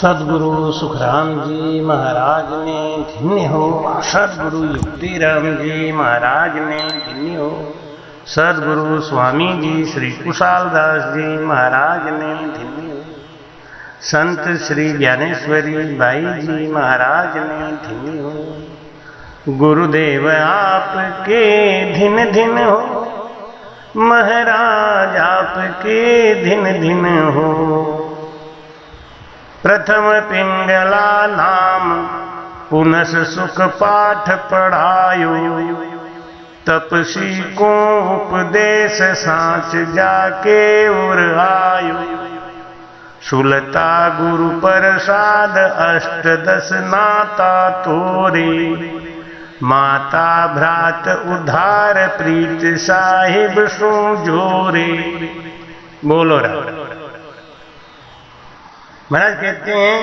सदगुरु सुखराम जी महाराज ने धन्य हो। सदगुरु युक्तिराम जी महाराज ने धन्य हो। सदगुरु स्वामी जी श्री कुशालदास जी महाराज ने धन्य हो। संत श्री ज्ञानेश्वरी बाई जी महाराज ने धन्य हो। गुरुदेव आपके धिन धिन हो, महाराज आपके धिन धिन हो। प्रथम पिंगला नाम पुनस सुख पाठ पढ़ायो, तपसी को उपदेश सांच जाके उर आयो। सुलता गुरु प्रसाद अष्टदश नाता तोरे, माता भ्रात उद्धार प्रीत साहिब सो जोरे। बोलो राम। महाराज कहते हैं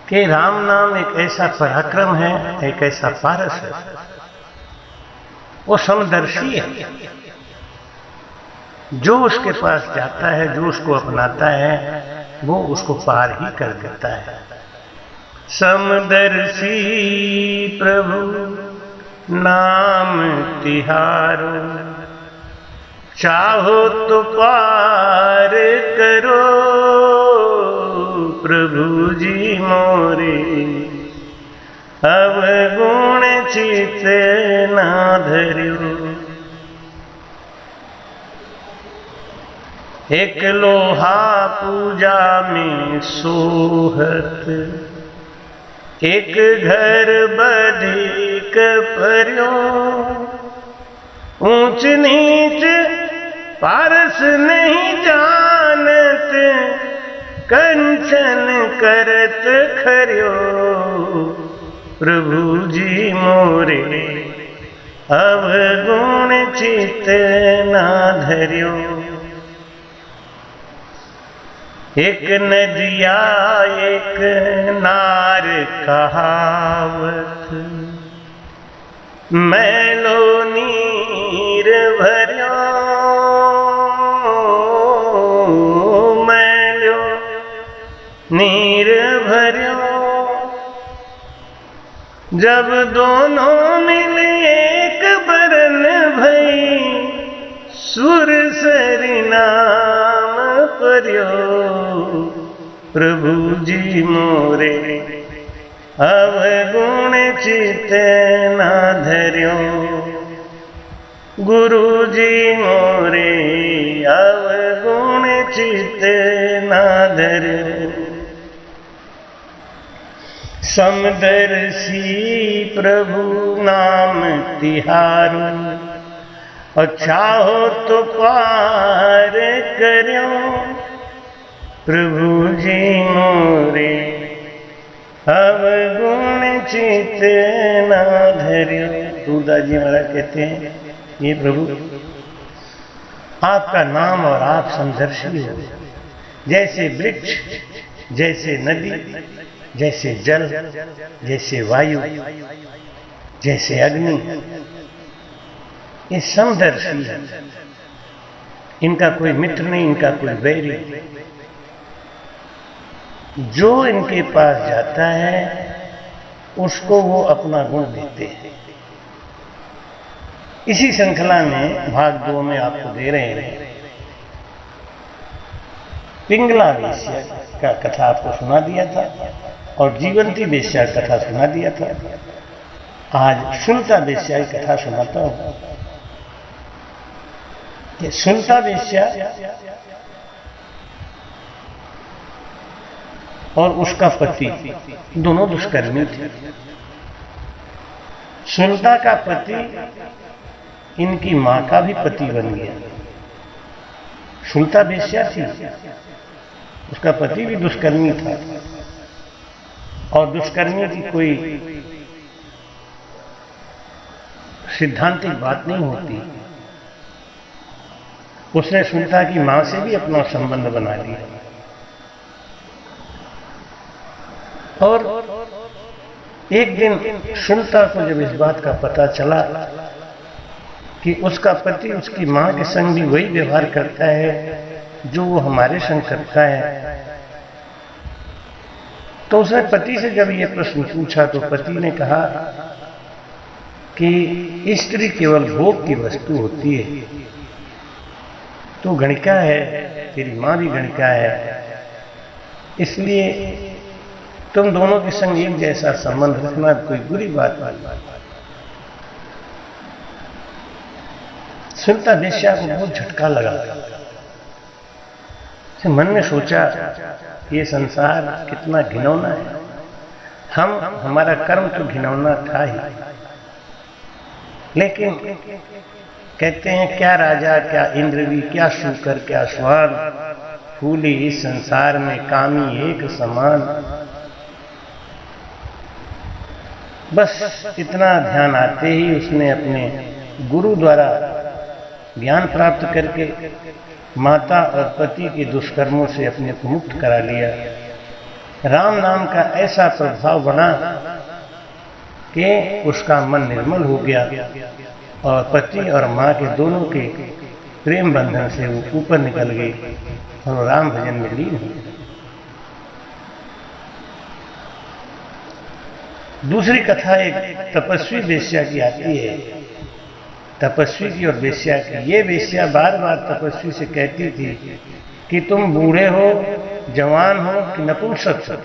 कि राम नाम एक ऐसा पराक्रम है, एक ऐसा पारस है, वो समदर्शी है। जो उसके पास जाता है, जो उसको अपनाता है, वो उसको पार ही कर देता है। समदर्शी प्रभु नाम तिहारो, चाहो तो पार करो प्रभु जी मोरे। अवगुण चित ना धर्यो, एक लोहा पूजा में सोहत, एक घर बधिक पर्यो। ऊंच नीच पारस नहीं जानत, कंचन करत खर्यो प्रभु जी मोरे। अवगुण चित ना धर्यो, एक नदिया एक नार कहावत, मैलो नीर भर्यो। मैलो नीर भर्यो, जब दोनों मिले एक बरन भई, सुर सरि नाम पर्यो प्रभु जी मोरे। अवगुण चित ना धर्यो गुरु जी मोरे। अवगुण चित ना धर्यो। समदर्शी प्रभु नाम तिहारो, और चाहो तो पार करो प्रभु जी मोरे। अवगुण चित ना धर्यो। सूरदास जी महाराज कहते हैं, ये प्रभु आपका नाम और आप समदर्शी हो। जैसे वृक्ष, जैसे नदी, जैसे जल, जैसे वायु, जैसे अग्नि, ये समदर्शी है। इनका कोई मित्र नहीं, इनका कोई वैरी। जो इनके पास जाता है उसको वो अपना गुण देते हैं। इसी श्रृंखला में भाग 2 में आपको दे रहे हैं पिंगला वेश्या का कथा आपको सुना दिया था, और जीवंती वेश्या कथा सुना दिया था। आज सुलता वेश्या की कथा सुनाता हूं। कि सुलता वेश्या और उसका पति दोनों दुष्कर्मी थे। सुलता का पति इनकी मां का भी पति बन गया। सुलता वेश्या थी, उसका पति भी दुष्कर्मी था, और दुष्कर्मी की कोई सिद्धांतिक बात नहीं होती। उसने सुलता की मां से भी अपना संबंध बना लिया, और एक दिन सुलता को जब इस बात का पता चला कि उसका पति उसकी मां के संग भी वही व्यवहार करता है जो वो हमारे संग करता है, तो उसने पति से जब ये प्रश्न पूछा तो पति ने कहा कि स्त्री केवल भोग की वस्तु होती है, तू गणिका है, तेरी मां भी गणिका है, इसलिए तुम दोनों के संग एक जैसा संबंध रखना कोई बुरी बात नहीं। सुनता वेश्या को बहुत झटका लगा। मन में सोचा ये संसार कितना घिनौना है। हमारा कर्म तो घिनौना था ही, लेकिन कहते हैं क्या राजा, क्या इंद्रवी, क्या शूकर, क्या श्वान, फूली इस संसार में कामी एक समान। बस इतना ध्यान आते ही उसने अपने गुरु द्वारा ज्ञान प्राप्त करके माता और पति के दुष्कर्मों से अपने को मुक्त करा लिया। राम नाम का ऐसा प्रभाव बना कि उसका मन निर्मल हो गया और पति और मां के दोनों के प्रेम बंधन से वो ऊपर निकल गई और राम भजन में लीन हो गई। दूसरी कथा एक तपस्वी वेश्या की आती है। तपस्वी की और वेश्या की। ये वेश्या बार बार तपस्वी से कहती थी कि तुम बूढ़े हो, जवान हो कि नपुंसक हो।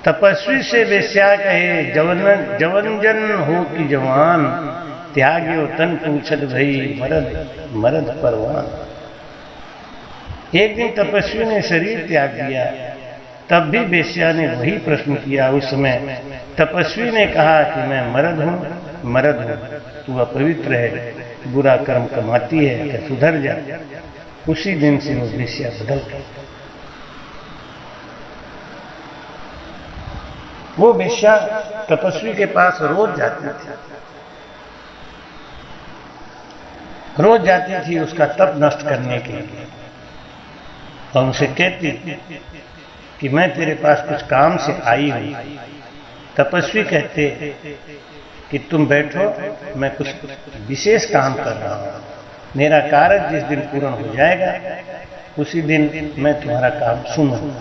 तपस्वी से वेश्या कहे जवनजन हो कि जवान, त्याग्यो तन पूछत भई मरद परवान। एक दिन तपस्वी ने शरीर त्याग दिया, तब भी वेश्या ने वही प्रश्न किया। उस समय तपस्वी ने कहा कि मैं मर्द हूं, तू अपवित्र है, बुरा कर्म कमाती है, क्या सुधर जा। उसी दिन से वो वेश्या बदल गई। वो वेश्या तपस्वी के पास रोज जाती थी उसका तप नष्ट करने के लिए, और उनसे कहती कि मैं तेरे पास कुछ काम से आई हूं। तपस्वी कहते कि तुम बैठो, मैं कुछ विशेष काम कर रहा हूं, मेरा कार्य जिस दिन पूर्ण हो जाएगा उसी दिन मैं तुम्हारा काम सुनूंगा।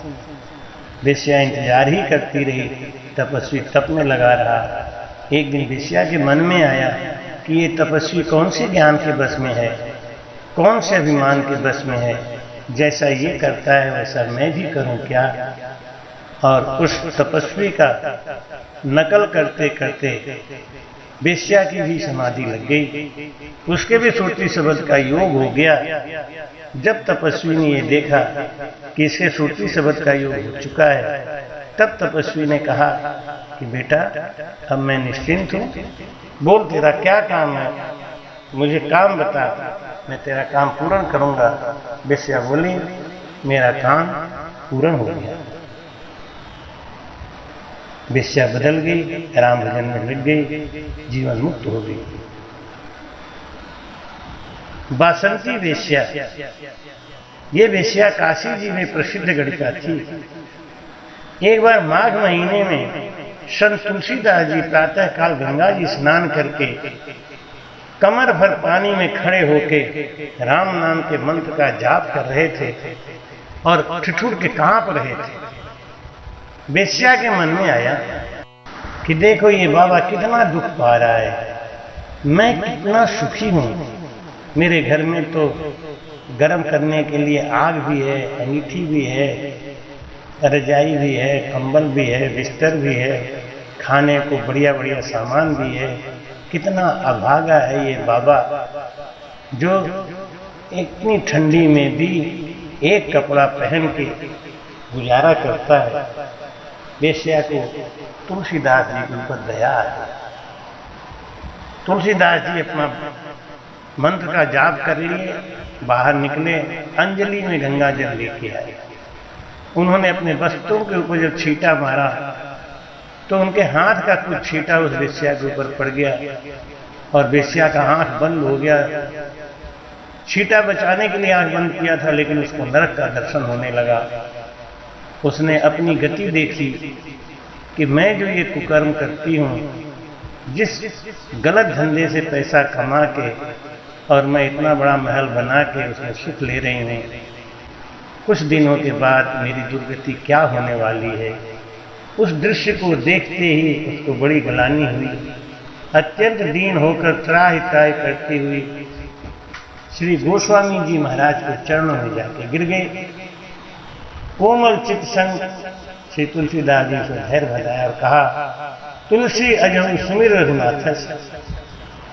वेश्या इंतजार ही करती रही, तपस्वी तप में लगा रहा। एक दिन वेश्या के मन में आया कि ये तपस्वी कौन से ज्ञान के बस में है, कौन से अभिमान के बस में है, जैसा ये करता है वैसा मैं भी करूं क्या। और उस तपस्वी का नकल करते करते वेश्या की भी समाधि लग गई, उसके भी श्रुति शब्द का योग हो गया। जब तपस्वी ने ये देखा कि इसके श्रुति शब्द का योग हो चुका है, तब तपस्वी ने कहा कि बेटा अब मैं निश्चिंत हूं, बोल तेरा क्या काम है, मुझे काम बता, मैं तेरा काम पूर्ण करूंगा। वेश्या बोली मेरा काम पूर्ण हो गया। वेश्या बदल गई, राम भजन में लग गई, जीवन मुक्त हो गई। बासंती वेश्या, ये वेश्या काशी जी में प्रसिद्ध गणिका थी। एक बार माघ महीने में संत तुलसीदास जी प्रातः काल गंगा जी स्नान करके कमर भर पानी में खड़े होके राम नाम के मंत्र का जाप कर रहे थे और ठिठुर के कांप रहे थे। वेश्या के मन में आया कि देखो ये बाबा कितना दुख पा रहा है, मैं कितना सुखी हूं। मेरे घर में तो गर्म करने के लिए आग भी है, अंगीठी भी है, रजाई भी है, कंबल भी है, बिस्तर भी है, खाने को बढ़िया बढ़िया सामान भी है। कितना अभागा है ये बाबा जो इतनी ठंडी में भी एक कपड़ा पहन के गुजारा करता है। वेश्या को तुलसीदास जी के ऊपर दया है। तुलसीदास जी अपना मंत्र का जाप कर लिए बाहर निकले, अंजलि में गंगा जल लेके आए। उन्होंने अपने वस्त्रों के ऊपर जब छींटा मारा तो उनके हाथ का कुछ छींटा उस वेश्या के ऊपर पड़ गया और वेश्या का आंख बंद हो गया। छींटा बचाने के लिए आंख बंद किया था, लेकिन उसको नरक का दर्शन होने लगा। उसने अपनी गति देखी कि मैं जो ये कुकर्म करती हूं, जिस गलत धंधे से पैसा कमा के और मैं इतना बड़ा महल बना के उसमें सुख ले रही हूं, कुछ दिनों के बाद मेरी दुर्गति क्या होने वाली है। उस दृश्य को देखते ही उसको बड़ी ग्लानि हुई। अत्यंत दीन होकर त्राहि त्राहि करती हुई श्री गोस्वामी जी महाराज के चरणों में जाके गिर गए। कोमल चित्त संग श्री तुलसीदास जी से धैर्य भजाया और कहा, तुलसी अजहु सुमिर रघुनाथ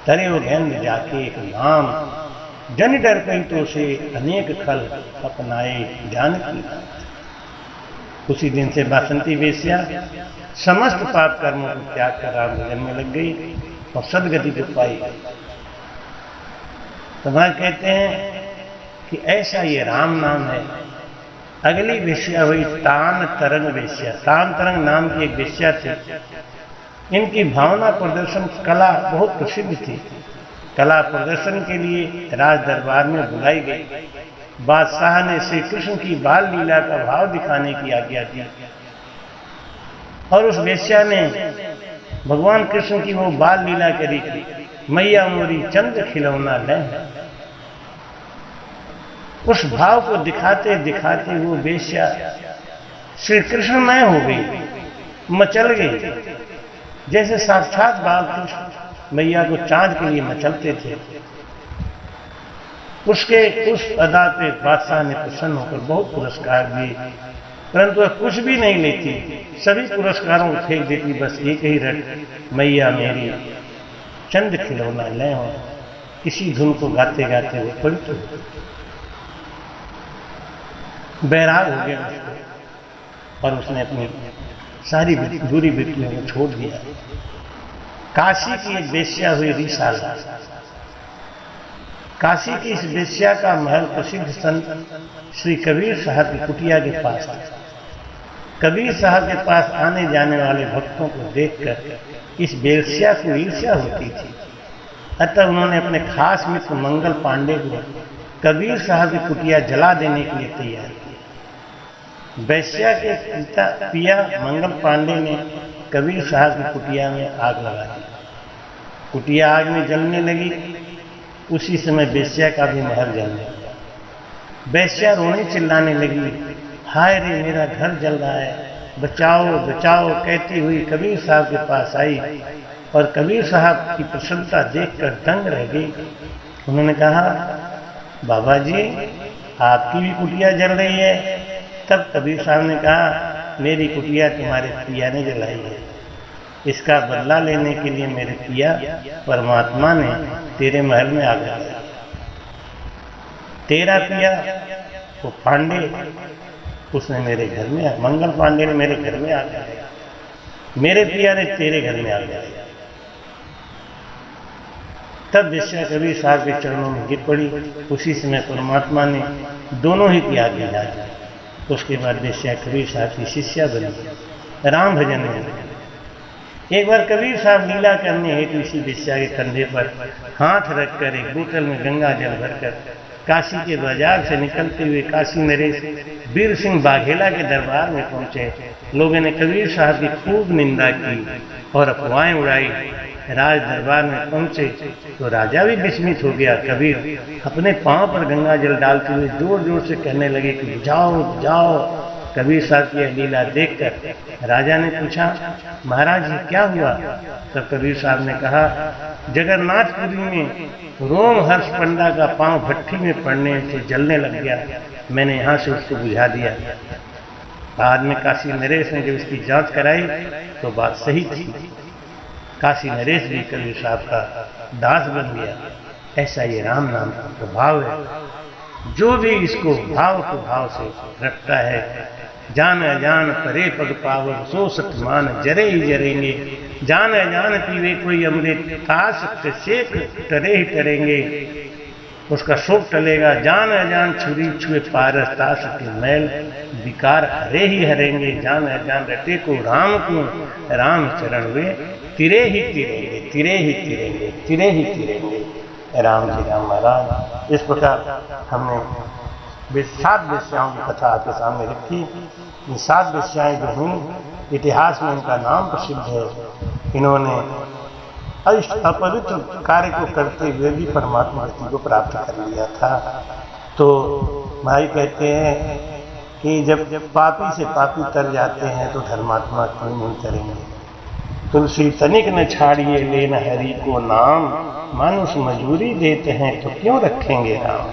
तरे वो गेंद जाके एक नाम जन डर कही से अनेक खल अपनाए जानकी। उसी दिन से बासंती वेश्या समस्त पाप कर्मों को त्याग कर राम भजन में लग गई और सदगति को पाई। तो वहां कहते हैं कि ऐसा ये राम नाम है। अगली वेश्या हुई तान तरंग वेश्या। तान तरंग नाम की एक वेश्या थी। इनकी भावना प्रदर्शन कला बहुत प्रसिद्ध थी। कला प्रदर्शन के लिए राज दरबार में बुलाई गई। बादशाह ने श्री कृष्ण की बाल लीला का भाव दिखाने की आज्ञा दी और उस वेश्या ने भगवान कृष्ण की वो बाल लीला करी, मैया मोरी चंद खिलौना ले। उस भाव को दिखाते दिखाते वो वेश्या श्री कृष्णमय हो गई, मचल गई, जैसे साक्षात बाल कृष्ण मैया को चांद के लिए मचलते थे। उसके उस अदा पे बादशाह ने प्रसन्न होकर बहुत पुरस्कार दिए, परंतु वह कुछ भी नहीं लेती, सभी पुरस्कारों को फेंक देती। बस एक ही रट, मैया मेरी चंद खिलौना ले हो। इसी धुन को गाते गाते वो पलट बैराग हो गया उसको और उसने अपनी सारी बुरी वृत्तियों को छोड़ दिया। काशी की एक वेश्या हुई रिसाला। काशी की इस वेश्या का महल प्रसिद्ध संत श्री कबीर साहब की कुटिया के पास था। कबीर साहब के पास आने जाने वाले भक्तों को देखकर इस वेश्या को ईर्ष्या होती थी। अतः उन्होंने अपने खास मित्र मंगल पांडे को कबीर साहब की कुटिया जला देने के लिए तैयार किया। वेश्या के पिया मंगल पांडे ने कबीर साहब की कुटिया में आग लगा दी। कुटिया आग में जलने लगी। उसी समय वेश्या का भी महल जलने लगा। वेश्या रोने चिल्लाने लगी, हाय रे मेरा घर जल रहा है, बचाओ बचाओ कहती हुई कबीर साहब के पास आई और कबीर साहब की प्रसन्नता देखकर दंग रह गई। उन्होंने कहा, बाबा जी आपकी भी कुटिया जल रही है। तब कबीर साहब ने कहा, मेरी कुटिया तुम्हारे पिया ने जलाई है। इसका बदला लेने के लिए मेरे पिया परमात्मा ने तेरे महल में आ गया। तेरा पिया वो पांडे, उसने मेरे घर में, मंगल पांडे ने मेरे घर में आ गया। मेरे पिया ने तेरे घर में आ गया। तब वेश्या कबीर साहब के चरणों में गिर पड़ी। उसी समय परमात्मा ने दोनों ही की आज्ञा दी। उसके बाद वेश्या कबीर साहब की शिष्या बनी, राम भजन में। एक बार कबीर साहब लीला करने हेतु इसी वेश्या के कंधे पर हाथ रखकर एक बोतल में गंगा जल भरकर काशी के बाजार से निकलते हुए काशी नरेश वीर सिंह बाघेला के दरबार में पहुंचे। लोगों ने कबीर साहब की खूब निंदा की और अफवाहें उड़ाई। राज दरबार में पहुंचे तो राजा भी विस्मित हो गया। कबीर अपने पांव पर गंगा जल डालते हुए जोर जोर से कहने लगे कि जाओ जाओ। कबीर साहब की लीला देखकर राजा ने पूछा, महाराज जी क्या हुआ? तब कबीर साहब ने कहा, जगन्नाथपुरी में रोम हर्ष पंडा का पांव भट्ठी में पड़ने से जलने लग गया। मैंने यहाँ से उसको बुझा दिया। बाद में काशी नरेश ने जब इसकी जांच कराई तो बात सही थी। काशी नरेश भी कबीर साहब का दास बन गया। ऐसा ये राम नाम का प्रभाव है। जो भी इसको भाव को भाव से रखता है, जान अजान परे पग पावर सो सतमान जरे ही जरेंगे। जान अजान पीवे कोई अमृत काश सेक टरे ही टरेंगे, उसका शोक टलेगा। जान अजान छुरी छुए पारस ताश के मैल विकार हरे ही हरेंगे। जान अजान रटे को राम चरण वे तिरे ही तिरेंगे, तिरे ही तिरेंगे, तिरे ही तिरेंगे। राम जी राम महाराज। इस प्रकार हमने 7 वेश्याओं की कथा आपके सामने रखी। ये 7 वेश्याएं जो हुई, इतिहास में इनका नाम प्रसिद्ध है। इन्होंने अपवित्र कार्य को करते हुए भी परमात्मा गति को प्राप्त कर लिया था। तो भाई कहते हैं कि जब पापी से पापी तर जाते हैं तो धर्मात्मा क्यों नहीं तरेंगे। तुलसी तनिक न छाड़िए लेन हरि को नाम, मानुष मजूरी देते हैं तो क्यों रखेंगे राम।